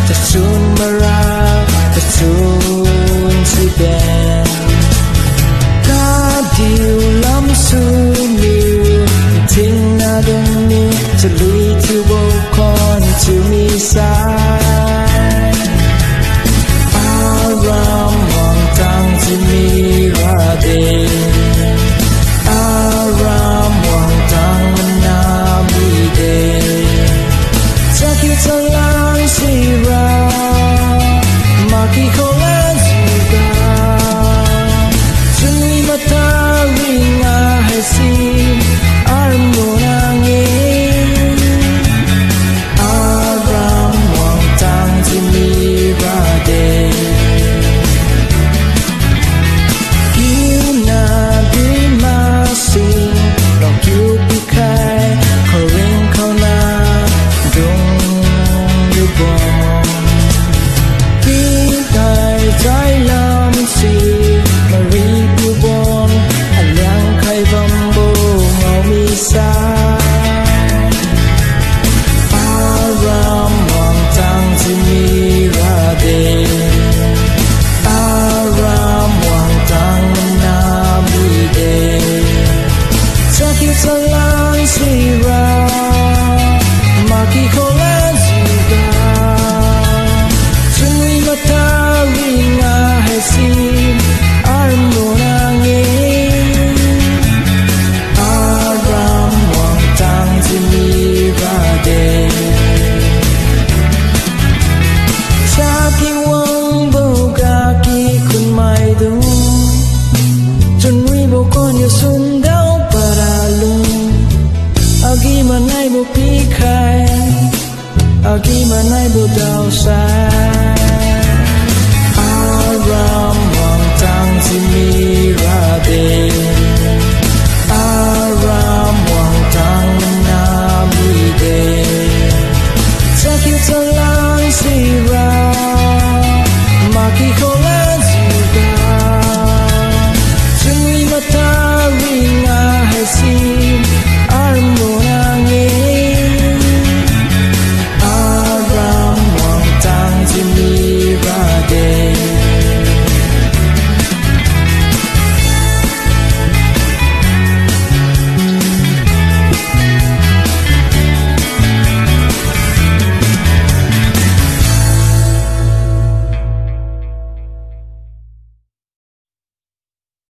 จะสูญมารักจะสูญสิแดนกาดิวล้ำสูนิวทิ้งหน้าดงนี้จะลุยที่โบคอนที่มีสายอารามมองทางที่มีราเดอารามมองทางมันนามีเดจะคิดจะล้างสิรามาคิโคเลจูกาจะมีมาตาริงาให้สิอารมณ์นางเออารามมองทางที่มีราเดAgi manai budal sai Aram wang tang zimi rade Aram wang tang nabi de Sakit salang sira Maki kola